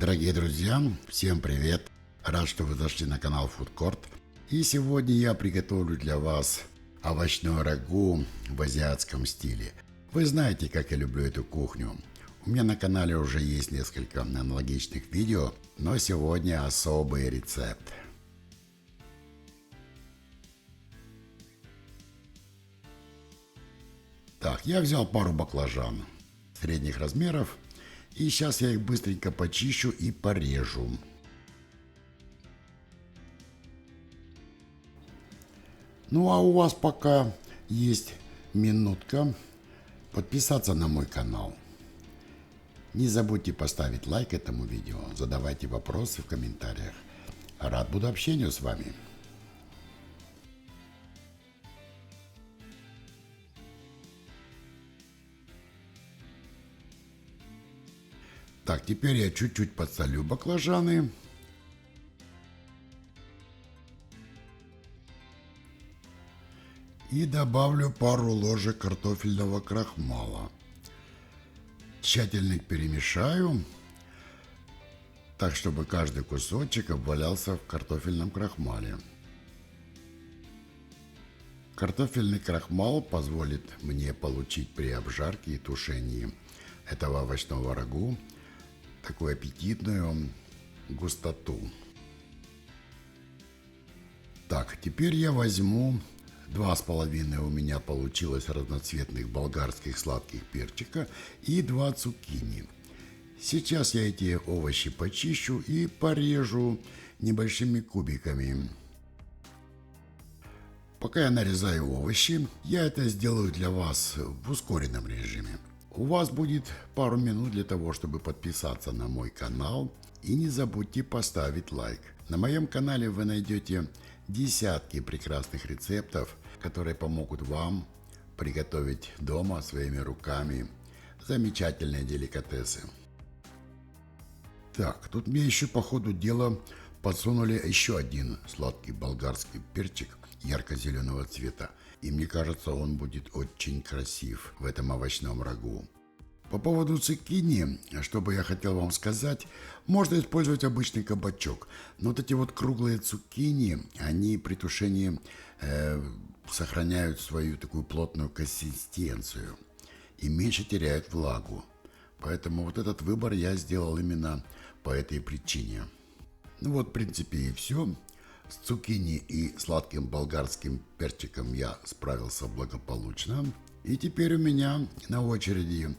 Дорогие друзья, всем привет! Рад, что вы зашли на канал Food Court. И сегодня я приготовлю для вас овощное рагу в азиатском стиле. Вы знаете, как я люблю эту кухню. У меня на канале уже есть несколько аналогичных видео, но сегодня особый рецепт. Так, я взял пару баклажан средних размеров. И сейчас я их быстренько почищу и порежу. Ну а у вас пока есть минутка подписаться на мой канал. Не забудьте поставить лайк этому видео, задавайте вопросы в комментариях. Рад буду общению с вами. Так, теперь я чуть-чуть подсолю баклажаны. И добавлю пару ложек картофельного крахмала. Тщательно перемешаю, так чтобы каждый кусочек обвалялся в картофельном крахмале. Картофельный крахмал позволит мне получить при обжарке и тушении этого овощного рагу такую аппетитную густоту. Так, теперь я возьму 2,5 у меня получилось разноцветных болгарских сладких перчика и 2 цукини. Сейчас я эти овощи почищу и порежу небольшими кубиками. Пока я нарезаю овощи, я это сделаю для вас в ускоренном режиме. У вас будет пару минут для того, чтобы подписаться на мой канал, и не забудьте поставить лайк. На моем канале вы найдете десятки прекрасных рецептов, которые помогут вам приготовить дома своими руками замечательные деликатесы. Так, тут мне еще по ходу дела подсунули еще один сладкий болгарский перчик ярко-зеленого цвета. И мне кажется, он будет очень красив в этом овощном рагу. По поводу цукини, что бы я хотел вам сказать, можно использовать обычный кабачок. Но вот эти вот круглые цукини, они при тушении сохраняют свою такую плотную консистенцию и меньше теряют влагу. Поэтому вот этот выбор я сделал именно по этой причине. Ну вот, в принципе, и все. С цукини и сладким болгарским перчиком я справился благополучно. И теперь у меня на очереди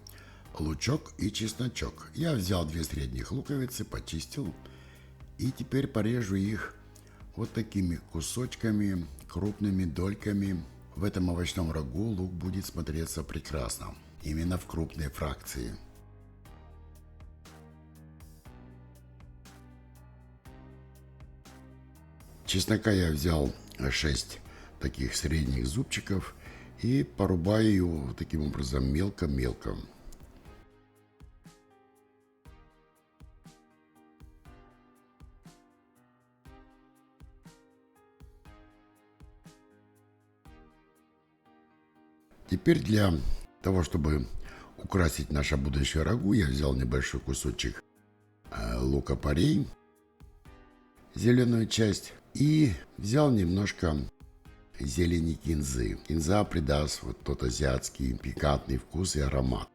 лучок и чесночок. Я взял 2 средних луковицы, почистил. И теперь порежу их вот такими кусочками, крупными дольками. В этом овощном рагу лук будет смотреться прекрасно. Именно в крупной фракции. Чеснока я взял 6 таких средних зубчиков и порубаю его таким образом мелко-мелко. Теперь для того, чтобы украсить наше будущее рагу, я взял небольшой кусочек лука-порей, зеленую часть, и взял немножко зелени кинзы. Кинза придаст вот тот азиатский пикантный вкус и аромат.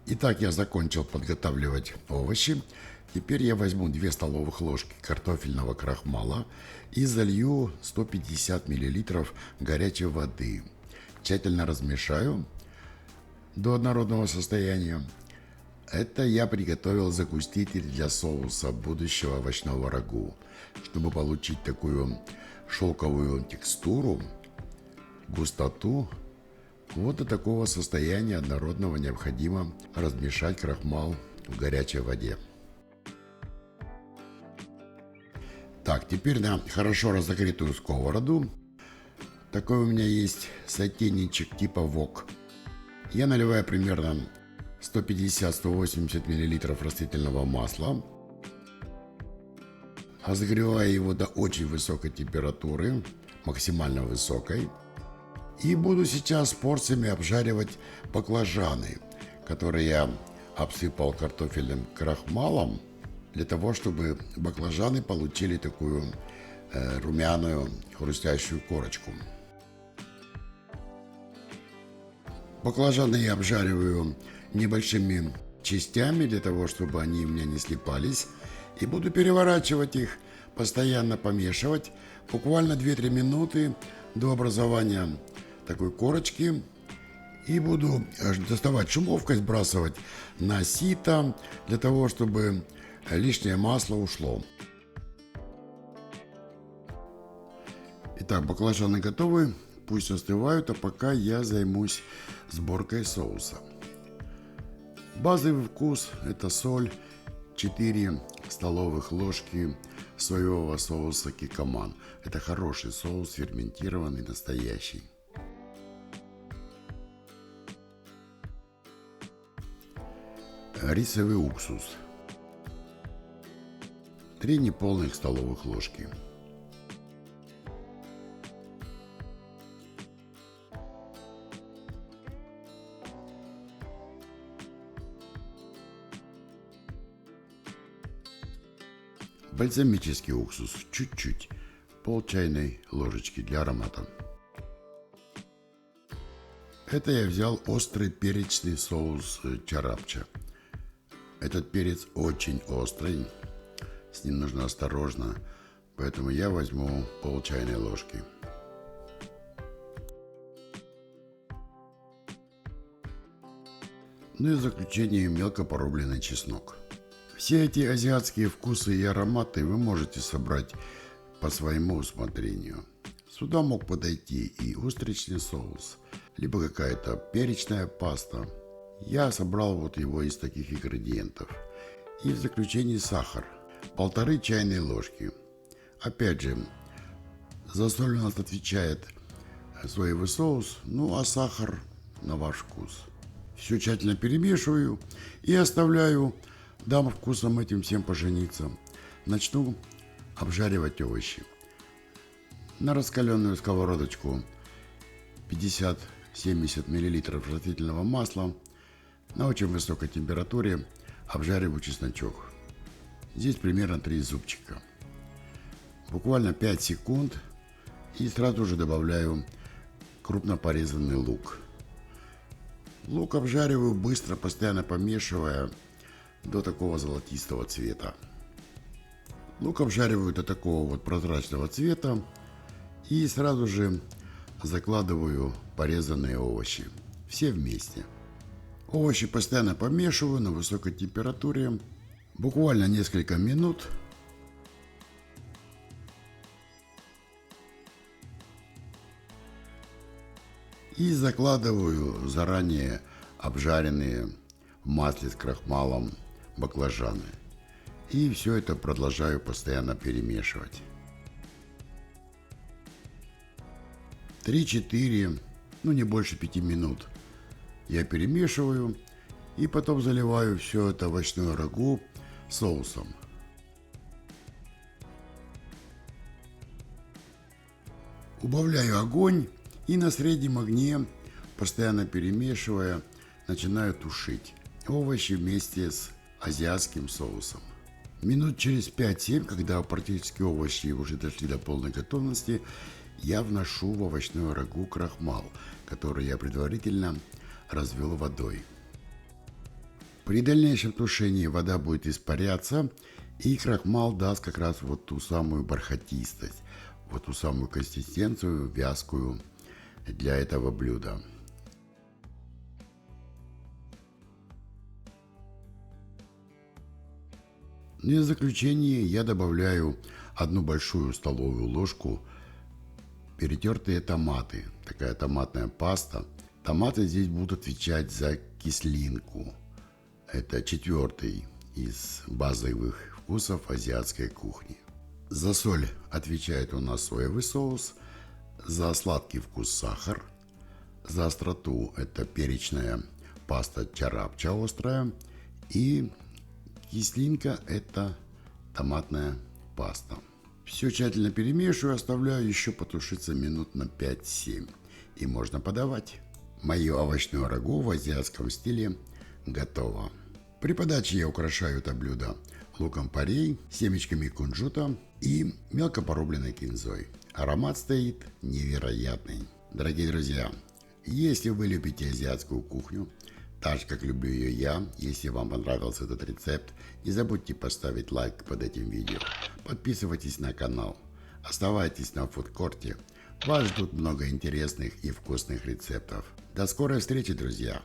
Итак, я закончил подготавливать овощи. Теперь я возьму 2 столовых ложки картофельного крахмала и залью 150 мл горячей воды. Тщательно размешаю до однородного состояния. Это я приготовил загуститель для соуса будущего овощного рагу. Чтобы получить такую шелковую текстуру, густоту, вот до такого состояния однородного необходимо размешать крахмал в горячей воде. Так, теперь на хорошо разогретую сковороду, такой у меня есть сотейничек типа вок, я наливаю примерно 150-180 мл растительного масла. Разогреваю его до очень высокой температуры, максимально высокой. И буду сейчас порциями обжаривать баклажаны, которые я обсыпал картофельным крахмалом, для того, чтобы баклажаны получили такую румяную хрустящую корочку. Баклажаны я обжариваю небольшими частями, для того, чтобы они у меня не слипались. И буду переворачивать их, постоянно помешивать, буквально 2-3 минуты до образования такой корочки. И буду доставать шумовкой, сбрасывать на сито, для того, чтобы лишнее масло ушло. Итак, баклажаны готовы, пусть остывают, а пока я займусь сборкой соуса. Базовый вкус – это соль, 4 столовых ложки соевого соуса Киккоман. Это хороший соус, ферментированный, настоящий. Рисовый уксус. 3 неполных столовых ложки. Бальзамический уксус чуть-чуть, пол чайной ложечки для аромата. Это я взял острый перечный соус чарапча. Этот перец очень острый, с ним нужно осторожно, поэтому я возьму пол чайной ложки. Ну и в заключение мелко порубленный чеснок. Все эти азиатские вкусы и ароматы вы можете собрать по своему усмотрению. Сюда мог подойти и устричный соус, либо какая-то перечная паста. Я собрал вот его из таких ингредиентов. И в заключение сахар. 1,5 чайной ложки. Опять же, за соль у нас отвечает соевый соус, ну а сахар на ваш вкус. Все тщательно перемешиваю и оставляю, дам вкусом этим всем пожениться. Начну обжаривать овощи. На раскаленную сковородочку 50-70 мл растительного масла на очень высокой температуре обжариваю чесночок. Здесь примерно 3 зубчика. Буквально 5 секунд и сразу же добавляю крупно порезанный лук. Лук обжариваю быстро, постоянно помешивая до такого золотистого цвета. Лук обжариваю до такого вот прозрачного цвета и сразу же закладываю порезанные овощи. Все вместе. Овощи постоянно помешиваю на высокой температуре. Буквально несколько минут. И закладываю заранее обжаренные в масле с крахмалом баклажаны. И все это продолжаю постоянно перемешивать. 3-4, ну не больше 5 минут я перемешиваю. И потом заливаю все это овощное рагу соусом. Убавляю огонь и на среднем огне, постоянно перемешивая, начинаю тушить овощи вместе с азиатским соусом. Минут через 5-7, когда практически овощи уже дошли до полной готовности, я вношу в овощное рагу крахмал, который я предварительно развел водой. При дальнейшем тушении вода будет испаряться, и крахмал даст как раз вот ту самую бархатистость, вот ту самую консистенцию вязкую для этого блюда. Ну и в заключение я добавляю 1 большую столовую ложку перетертые томаты. Такая томатная паста. Томаты здесь будут отвечать за кислинку. Это 4-й из базовых вкусов азиатской кухни. За соль отвечает у нас соевый соус, за сладкий вкус сахар, за остроту это перечная паста чарапча острая. И кислинка – это томатная паста. Все тщательно перемешиваю, оставляю еще потушиться минут на 5-7. И можно подавать. Мое овощное рагу в азиатском стиле готово. При подаче я украшаю это блюдо луком порей, семечками кунжута и мелко порубленной кинзой. Аромат стоит невероятный. Дорогие друзья, если вы любите азиатскую кухню, так же как люблю ее я, если вам понравился этот рецепт, не забудьте поставить лайк под этим видео. Подписывайтесь на канал. Оставайтесь на фудкорте. Вас ждут много интересных и вкусных рецептов. До скорой встречи, друзья!